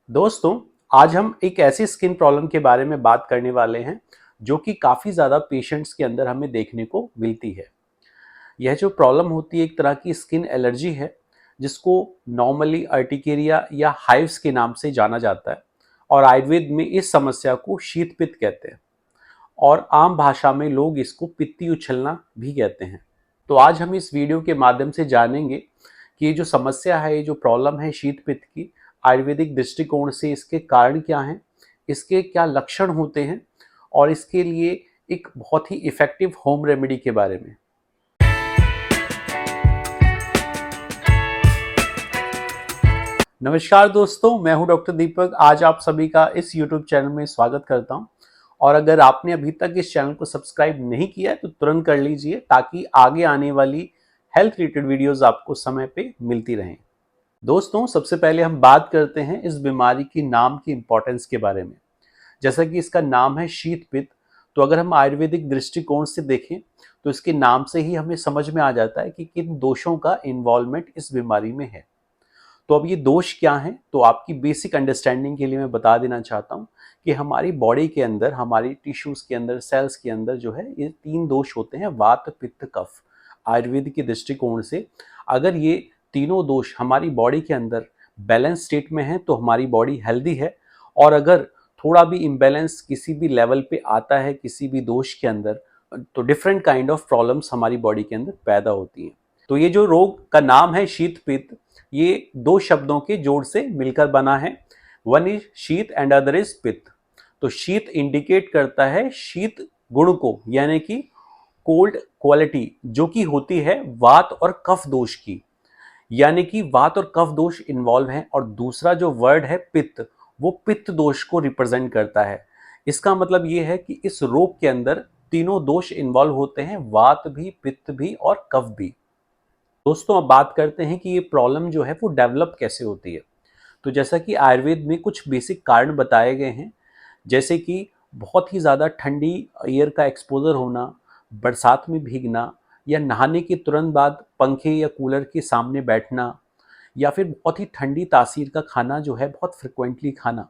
दोस्तों, आज हम एक ऐसी स्किन प्रॉब्लम के बारे में बात करने वाले हैं जो कि काफ़ी ज़्यादा पेशेंट्स के अंदर हमें देखने को मिलती है। यह जो प्रॉब्लम होती है एक तरह की स्किन एलर्जी है जिसको नॉर्मली अर्टिकेरिया या हाइव्स के नाम से जाना जाता है और आयुर्वेद में इस समस्या को शीत पित्त कहते हैं और आम भाषा में लोग इसको पित्ती उछलना भी कहते हैं। तो आज हम इस वीडियो के माध्यम से जानेंगे कि ये जो समस्या है, ये जो प्रॉब्लम है शीत पित्त की, आयुर्वेदिक दृष्टिकोण से इसके कारण क्या हैं, इसके क्या लक्षण होते हैं और इसके लिए एक बहुत ही इफ़ेक्टिव होम रेमेडी के बारे में। नमस्कार दोस्तों, मैं हूं डॉक्टर दीपक। आज आप सभी का इस यूट्यूब चैनल में स्वागत करता हूं और अगर आपने अभी तक इस चैनल को सब्सक्राइब नहीं किया है तो तुरंत कर लीजिए ताकि आगे आने वाली हेल्थ रिलेटेड वीडियोस आपको समय पे मिलती रहें। दोस्तों, सबसे पहले हम बात करते हैं इस बीमारी की नाम की इंपॉर्टेंस के बारे में। जैसा कि इसका नाम है शीत पित्त, तो अगर हम आयुर्वेदिक दृष्टिकोण से देखें तो इसके नाम से ही हमें समझ में आ जाता है कि किन दोषों का इन्वॉल्वमेंट इस बीमारी में है। तो अब ये दोष क्या हैं, तो आपकी बेसिक अंडरस्टैंडिंग के लिए मैं बता देना चाहता हूँ कि हमारी बॉडी के अंदर, हमारी टिश्यूज के अंदर, सेल्स के अंदर जो है ये 3 दोष होते हैं, वात, पित्त, कफ। आयुर्वेद के दृष्टिकोण से अगर ये तीनों दोष हमारी बॉडी के अंदर बैलेंस स्टेट में है तो हमारी बॉडी हेल्दी है, और अगर थोड़ा भी इम्बैलेंस किसी भी लेवल पे आता है किसी भी दोष के अंदर, तो डिफरेंट काइंड ऑफ प्रॉब्लम्स हमारी बॉडी के अंदर पैदा होती हैं। तो ये जो रोग का नाम है शीत पित्त, ये 2 शब्दों के जोड़ से मिलकर बना है। वन इज शीत एंड अदर इज पित्त। तो शीत इंडिकेट करता है शीत गुण को, यानी कि कोल्ड क्वालिटी, जो कि होती है वात और कफ दोष की, यानी कि वात और कफ दोष इन्वॉल्व है। और दूसरा जो वर्ड है पित्त, वो पित्त दोष को रिप्रेजेंट करता है। इसका मतलब ये है कि इस रोग के अंदर तीनों दोष इन्वॉल्व होते हैं, वात भी, पित्त भी और कफ भी। दोस्तों, अब बात करते हैं कि ये प्रॉब्लम जो है वो डेवलप कैसे होती है। तो जैसा कि आयुर्वेद में कुछ बेसिक कारण बताए गए हैं, जैसे कि बहुत ही ज़्यादा ठंडी एयर का एक्सपोजर होना, बरसात में भीगना, या नहाने के तुरंत बाद पंखे या कूलर के सामने बैठना, या फिर बहुत ही ठंडी तासीर का खाना जो है बहुत फ्रिक्वेंटली खाना।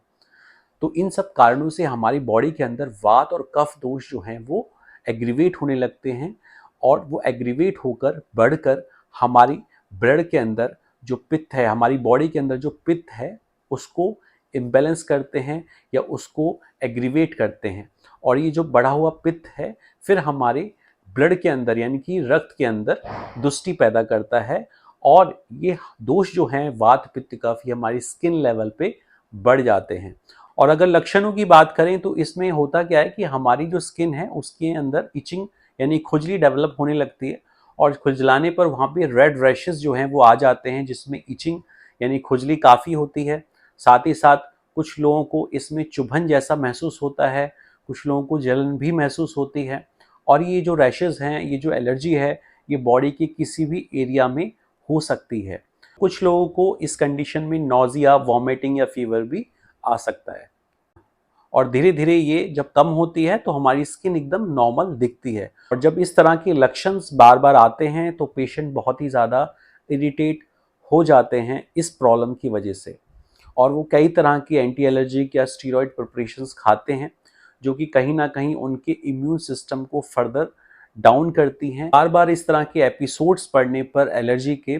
तो इन सब कारणों से हमारी बॉडी के अंदर वात और कफ दोष जो हैं वो एग्रीवेट होने लगते हैं, और वो एग्रीवेट होकर बढ़कर हमारी ब्लड के अंदर जो पित्त है, हमारी बॉडी के अंदर जो पित्त है, उसको इम्बैलेंस करते हैं या उसको एग्रीवेट करते हैं। और ये जो बढ़ा हुआ पित्त है फिर हमारे ब्लड के अंदर, यानी कि रक्त के अंदर दुष्टि पैदा करता है, और ये दोष जो हैं वात, पित्त, कफ, ये हमारी स्किन लेवल पे बढ़ जाते हैं। और अगर लक्षणों की बात करें तो इसमें होता क्या है कि हमारी जो स्किन है उसके अंदर इचिंग यानी खुजली डेवलप होने लगती है, और खुजलाने पर वहाँ पे रेड रैशेस जो हैं वो आ जाते हैं, जिसमें इचिंग यानी खुजली काफ़ी होती है। साथ ही साथ कुछ लोगों को इसमें चुभन जैसा महसूस होता है, कुछ लोगों को जलन भी महसूस होती है। और ये जो रैशेस हैं, ये जो एलर्जी है, ये बॉडी के किसी भी एरिया में हो सकती है। कुछ लोगों को इस कंडीशन में नॉजिया, वॉमिटिंग या फीवर भी आ सकता है। और धीरे धीरे ये जब कम होती है तो हमारी स्किन एकदम नॉर्मल दिखती है। और जब इस तरह के लक्षण बार बार आते हैं तो पेशेंट बहुत ही ज़्यादा इरिटेट हो जाते हैं इस प्रॉब्लम की वजह से, और वो कई तरह की एंटी एलर्जिक या स्टीरॉयड प्रिपरेशंस खाते हैं, जो कि कहीं ना कहीं उनके इम्यून सिस्टम को फर्दर डाउन करती हैं। बार बार इस तरह के एपिसोड्स पढ़ने पर एलर्जी के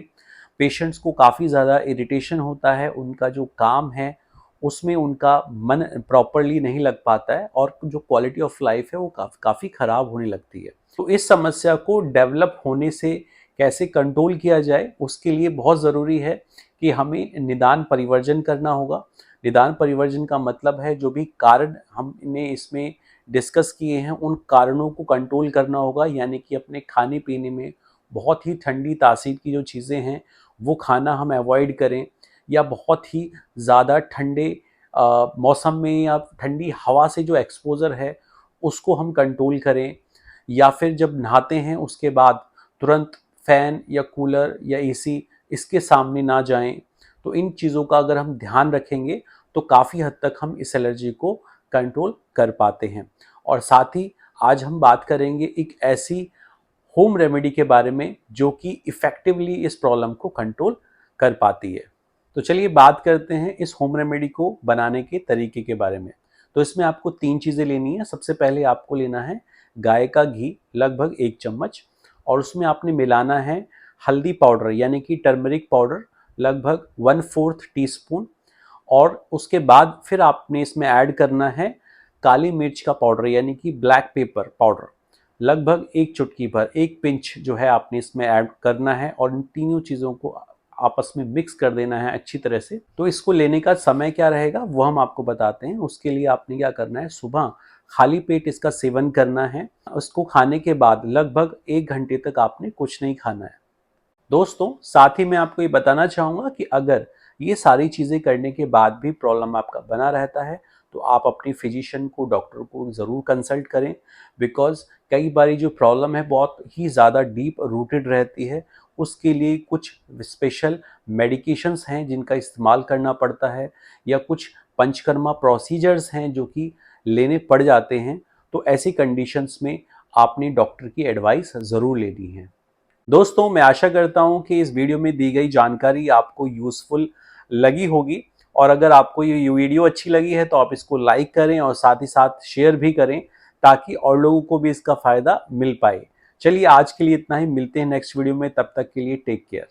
पेशेंट्स को काफ़ी ज़्यादा इरिटेशन होता है, उनका जो काम है उसमें उनका मन प्रॉपरली नहीं लग पाता है, और जो क्वालिटी ऑफ लाइफ है वो काफ़ी ख़राब होने लगती है। तो इस समस्या को डेवलप होने से कैसे कंट्रोल किया जाए, उसके लिए बहुत ज़रूरी है कि हमें निदान परिवर्जन करना होगा। निदान परिवर्जन का मतलब है जो भी कारण हमने इसमें डिस्कस किए हैं उन कारणों को कंट्रोल करना होगा, यानी कि अपने खाने पीने में बहुत ही ठंडी तासीर की जो चीज़ें हैं वो खाना हम अवॉइड करें, या बहुत ही ज़्यादा ठंडे मौसम में या ठंडी हवा से जो एक्सपोज़र है उसको हम कंट्रोल करें, या फिर जब नहाते हैं उसके बाद तुरंत फ़ैन या कूलर या एसी इसके सामने ना जाएं। तो इन चीज़ों का अगर हम ध्यान रखेंगे तो काफ़ी हद तक हम इस एलर्जी को कंट्रोल कर पाते हैं। और साथ ही आज हम बात करेंगे एक ऐसी होम रेमेडी के बारे में जो कि इफ़ेक्टिवली इस प्रॉब्लम को कंट्रोल कर पाती है। तो चलिए बात करते हैं इस होम रेमेडी को बनाने के तरीके के बारे में। तो इसमें आपको 3 चीज़ें लेनी है। सबसे पहले आपको लेना है गाय का घी, लगभग 1 चम्मच, और उसमें आपने मिलाना है हल्दी पाउडर यानी कि टर्मरिक पाउडर, लगभग 1/4 टीस्पून। और उसके बाद फिर आपने इसमें ऐड करना है काली मिर्च का पाउडर यानी कि ब्लैक पेपर पाउडर, लगभग 1 चुटकी भर, 1 पिंच जो है आपने इसमें ऐड करना है, और इन तीनों चीज़ों को आपस में मिक्स कर देना है अच्छी तरह से। तो इसको लेने का समय क्या रहेगा वो हम आपको बताते हैं। उसके लिए आपने क्या करना है, सुबह खाली पेट इसका सेवन करना है। उसको खाने के बाद लगभग 1 घंटे तक आपने कुछ नहीं खाना है। दोस्तों साथ ही मैं आपको ये बताना चाहूँगा कि अगर ये सारी चीज़ें करने के बाद भी प्रॉब्लम आपका बना रहता है तो आप अपनी फिजिशियन को, डॉक्टर को ज़रूर कंसल्ट करें, बिकॉज़ कई बारी जो प्रॉब्लम है बहुत ही ज़्यादा डीप रूटेड रहती है। उसके लिए कुछ स्पेशल मेडिकेशंस हैं जिनका इस्तेमाल करना पड़ता है, या कुछ पंचकर्मा प्रोसीजर्स हैं जो कि लेने पड़ जाते हैं। तो ऐसी कंडीशंस में आपने डॉक्टर की एडवाइस ज़रूर लेनी है। दोस्तों मैं आशा करता हूं कि इस वीडियो में दी गई जानकारी आपको यूज़फुल लगी होगी, और अगर आपको ये वीडियो अच्छी लगी है तो आप इसको लाइक करें और साथ ही साथ शेयर भी करें, ताकि और लोगों को भी इसका फ़ायदा मिल पाए। चलिए आज के लिए इतना ही, मिलते हैं नेक्स्ट वीडियो में, तब तक के लिए टेक केयर।